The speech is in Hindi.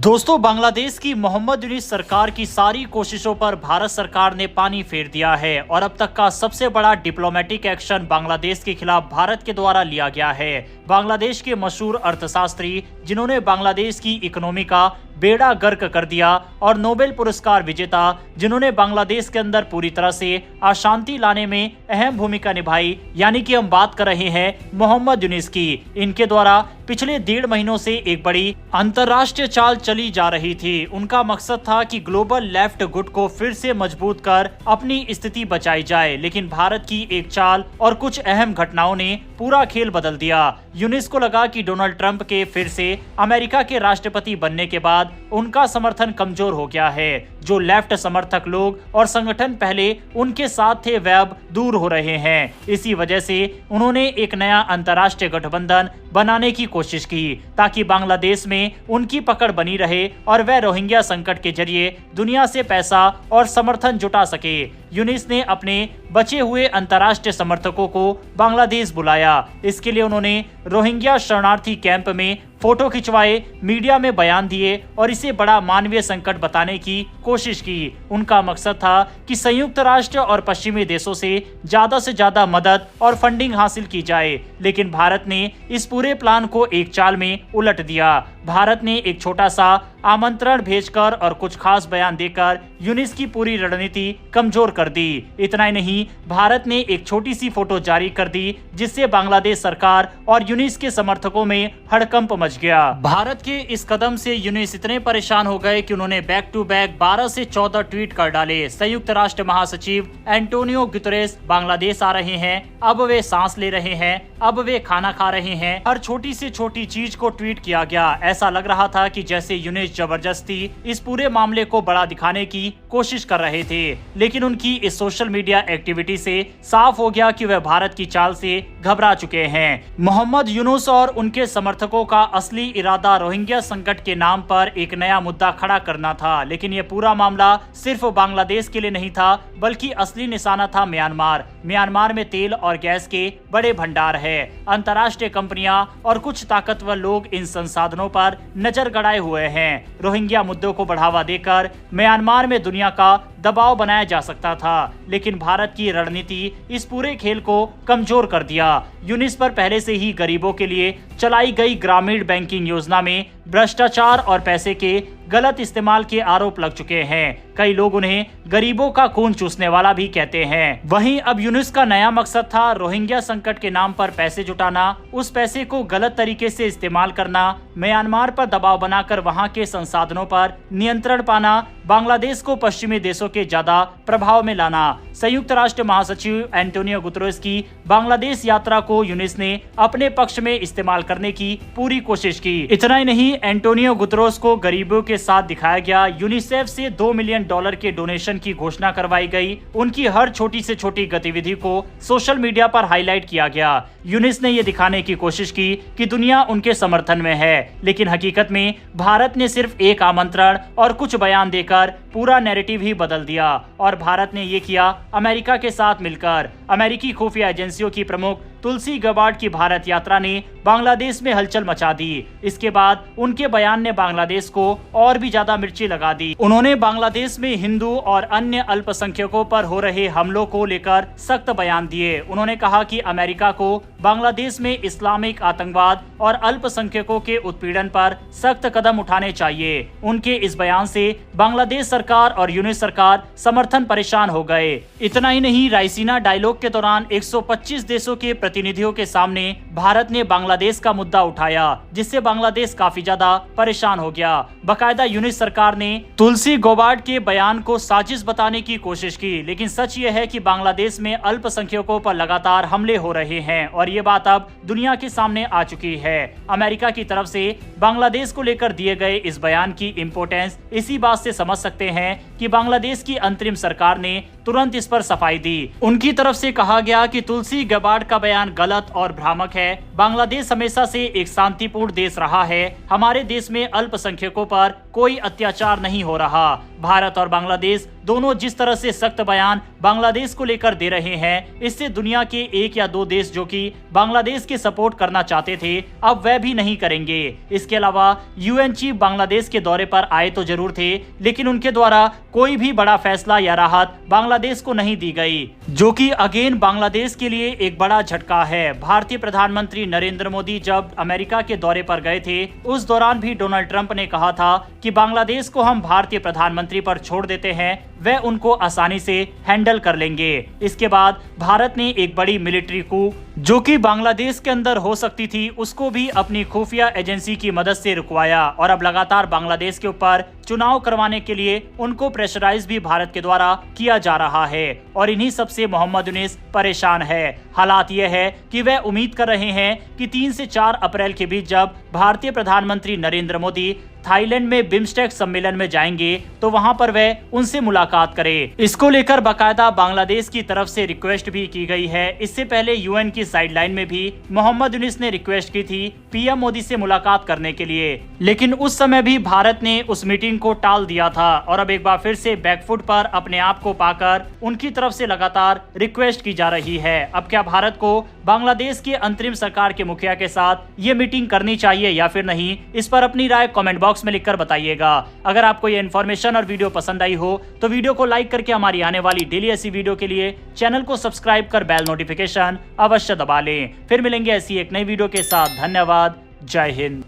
दोस्तों, बांग्लादेश की मोहम्मद यूनिस सरकार की सारी कोशिशों पर भारत सरकार ने पानी फेर दिया है और अब तक का सबसे बड़ा डिप्लोमेटिक एक्शन बांग्लादेश के खिलाफ भारत के द्वारा लिया गया है। बांग्लादेश के मशहूर अर्थशास्त्री जिन्होंने बांग्लादेश की इकोनॉमी का बेड़ा गर्क कर दिया और नोबेल पुरस्कार विजेता जिन्होंने बांग्लादेश के अंदर पूरी तरह से अशांति लाने में अहम भूमिका निभाई, यानी कि हम बात कर रहे हैं मोहम्मद यूनिस की। इनके द्वारा पिछले 1.5 महीनों से एक बड़ी अंतर्राष्ट्रीय चाल चली जा रही थी। उनका मकसद था कि ग्लोबल लेफ्ट गुट को फिर से मजबूत कर अपनी स्थिति बचाई जाए, लेकिन भारत की एक चाल और कुछ अहम घटनाओं ने पूरा खेल बदल दिया। यूनिस को लगा कि डोनाल्ड ट्रंप के फिर से अमेरिका के राष्ट्रपति बनने के बाद उनका समर्थन कमजोर हो गया है। जो लेफ्ट समर्थक लोग और संगठन पहले उनके साथ थे वे अब दूर हो रहे हैं। इसी वजह से उन्होंने एक नया अंतर्राष्ट्रीय गठबंधन बनाने की कोशिश की ताकि बांग्लादेश में उनकी पकड़ बनी रहे और वह रोहिंग्या संकट के जरिए दुनिया से पैसा और समर्थन जुटा सके। यूनिस ने अपने बचे हुए अंतर्राष्ट्रीय समर्थकों को बांग्लादेश बुलाया। इसके लिए उन्होंने रोहिंग्या शरणार्थी कैंप में फोटो खिंचवाए, मीडिया में बयान दिए और इसे बड़ा मानवीय संकट बताने की कोशिश की। उनका मकसद था कि संयुक्त राष्ट्र और पश्चिमी देशों से ज्यादा मदद और फंडिंग हासिल की जाए, लेकिन भारत ने इस पूरे प्लान को एक चाल में उलट दिया। भारत ने एक छोटा सा आमंत्रण भेजकर और कुछ खास बयान देकर यूनिस की पूरी रणनीति कमजोर कर दी। इतना ही नहीं, भारत ने एक छोटी सी फोटो जारी कर दी जिससे बांग्लादेश सरकार और यूनिस के समर्थकों में हड़कंप मच गया। भारत के इस कदम से यूनिस इतने परेशान हो गए कि उन्होंने बैक टू बैक 12 से 14 ट्वीट कर डाले। संयुक्त राष्ट्र महासचिव एंटोनियो गुतेरेस बांग्लादेश आ रहे हैं, अब वे सांस ले रहे हैं, अब वे खाना खा रहे हैं। हर छोटी से छोटी चीज को ट्वीट किया गया। ऐसा लग रहा था कि जैसे यूनिस जबरदस्ती इस पूरे मामले को बड़ा दिखाने की कोशिश कर रहे थे, लेकिन उनकी इस सोशल मीडिया एक्टिविटी से साफ हो गया कि वह भारत की चाल से घबरा चुके हैं। मोहम्मद यूनुस और उनके समर्थकों का असली इरादा रोहिंग्या संकट के नाम पर एक नया मुद्दा खड़ा करना था, लेकिन यह पूरा मामला सिर्फ बांग्लादेश के लिए नहीं था, बल्कि असली निशाना था म्यांमार। म्यांमार में तेल और गैस के बड़े भंडार है। अंतर्राष्ट्रीय कंपनियां और कुछ ताकतवर लोग इन संसाधनों पर नजर गड़ाए हुए हैं। रोहिंग्या मुद्दों को बढ़ावा देकर म्यांमार में दुनिया का दबाव बनाया जा सकता था, लेकिन भारत की रणनीति इस पूरे खेल को कमजोर कर दिया। यूनिस पर पहले से ही गरीबों के लिए चलाई गई ग्रामीण बैंकिंग योजना में भ्रष्टाचार और पैसे के गलत इस्तेमाल के आरोप लग चुके हैं। कई लोग उन्हें गरीबों का खून चूसने वाला भी कहते हैं। वहीं अब यूनिस का नया मकसद था रोहिंग्या संकट के नाम पर पैसे जुटाना, उस पैसे को गलत तरीके से इस्तेमाल करना, म्यांमार पर दबाव बनाकर वहां के संसाधनों पर नियंत्रण पाना, बांग्लादेश को पश्चिमी देशों के ज्यादा प्रभाव में लाना। संयुक्त राष्ट्र महासचिव एंटोनियो गुतेरेस की बांग्लादेश यात्रा को यूनिस ने अपने पक्ष में इस्तेमाल करने की पूरी कोशिश की। इतना ही नहीं, एंटोनियो गुतेरेस को गरीबों के साथ दिखाया गया। यूनिसेफ से $2 मिलियन के डोनेशन की घोषणा करवाई गई। उनकी हर छोटी से छोटी गतिविधि को सोशल मीडिया पर हाईलाइट किया गया। यूनिस ने यह दिखाने की कोशिश की कि दुनिया उनके समर्थन में है, लेकिन हकीकत में भारत ने सिर्फ एक आमंत्रण और कुछ बयान देकर पूरा नैरेटिव ही बदल दिया। और भारत ने यह किया अमेरिका के साथ मिलकर। अमेरिकी खुफिया एजेंसियों की प्रमुख तुलसी गबार्ड की भारत यात्रा ने बांग्लादेश में हलचल मचा दी। इसके बाद उनके बयान ने बांग्लादेश को और भी ज्यादा मिर्ची लगा दी। उन्होंने बांग्लादेश में हिंदू और अन्य अल्पसंख्यकों पर हो रहे हमलों को लेकर सख्त बयान दिए। उन्होंने कहा कि अमेरिका को बांग्लादेश में इस्लामिक आतंकवाद और अल्पसंख्यकों के उत्पीड़न पर सख्त कदम उठाने चाहिए। उनके इस बयान से बांग्लादेश सरकार और यूनिस सरकार समर्थन परेशान हो गए। इतना ही नहीं, रायसीना डायलॉग के दौरान 125 देशों के प्रतिनिधियों के सामने भारत ने बांग्लादेश का मुद्दा उठाया, जिससे बांग्लादेश काफी ज्यादा परेशान हो गया। बकायदा यूनिस सरकार ने तुलसी गबार्ड के बयान को साजिश बताने की कोशिश की, लेकिन सच ये है कि बांग्लादेश में अल्पसंख्यकों पर लगातार हमले हो रहे हैं और ये बात अब दुनिया के सामने आ चुकी है। अमेरिका की तरफ से बांग्लादेश को लेकर दिए गए इस बयान की इम्पोर्टेंस इसी बात से समझ सकते हैं कि बांग्लादेश की अंतरिम सरकार ने तुरंत इस पर सफाई दी। उनकी तरफ से कहा गया कि तुलसी गबार्ड का बयान गलत और भ्रामक है। बांग्लादेश हमेशा से एक शांतिपूर्ण देश रहा है। हमारे देश में अल्पसंख्यकों पर कोई अत्याचार नहीं हो रहा। भारत और बांग्लादेश दोनों जिस तरह से सख्त बयान बांग्लादेश को लेकर दे रहे हैं, इससे दुनिया के एक या दो देश जो कि बांग्लादेश के सपोर्ट करना चाहते थे, अब वह भी नहीं करेंगे। इसके अलावा यूएन चीफ बांग्लादेश के दौरे पर आए तो जरूर थे, लेकिन उनके द्वारा कोई भी बड़ा फैसला या राहत बांग्लादेश को नहीं दी गई, जो कि अगेन बांग्लादेश के लिए एक बड़ा झटका है। भारतीय प्रधानमंत्री नरेंद्र मोदी जब अमेरिका के दौरे पर गए थे, उस दौरान भी डोनाल्ड ट्रंप ने कहा था कि बांग्लादेश को हम भारतीय प्रधानमंत्री पर छोड़ देते हैं, वह उनको आसानी से हैंडल कर लेंगे। इसके बाद भारत ने एक बड़ी मिलिट्री कू जो कि बांग्लादेश के अंदर हो सकती थी, उसको भी अपनी खुफिया एजेंसी की मदद से रुकवाया और अब लगातार बांग्लादेश के ऊपर चुनाव करवाने के लिए उनको प्रेशराइज भी भारत के द्वारा किया जा रहा है। और इन्हीं सबसे मोहम्मद यूनिस परेशान है। हालात यह है कि वह उम्मीद कर रहे हैं कि 3 से 4 अप्रैल के बीच जब भारतीय प्रधानमंत्री नरेंद्र मोदी थाईलैंड में बिम्स्टेक सम्मेलन में जाएंगे, तो वहां पर वह उनसे मुलाकात करें। इसको लेकर बाकायदा बांग्लादेश की तरफ से रिक्वेस्ट भी की गई है। इससे पहले यूएन की साइडलाइन में भी मोहम्मद यूनिस ने रिक्वेस्ट की थी पीएम मोदी से मुलाकात करने के लिए, लेकिन उस समय भी भारत ने उस मीटिंग को टाल दिया था। और अब एक बार फिर से बैकफुट पर अपने आप को पाकर उनकी तरफ से लगातार रिक्वेस्ट की जा रही है। अब क्या भारत को बांग्लादेश के अंतरिम सरकार के मुखिया के साथ ये मीटिंग करनी चाहिए या फिर नहीं, इस पर अपनी राय कमेंट बॉक्स में लिखकर बताइएगा। अगर आपको ये इन्फॉर्मेशन और वीडियो पसंद आई हो तो वीडियो को लाइक करके हमारी आने वाली डेली ऐसी वीडियो के लिए चैनल को सब्सक्राइब कर बेल नोटिफिकेशन अवश्य दबा लें। फिर मिलेंगे ऐसी एक नई वीडियो के साथ। धन्यवाद। जय हिंद।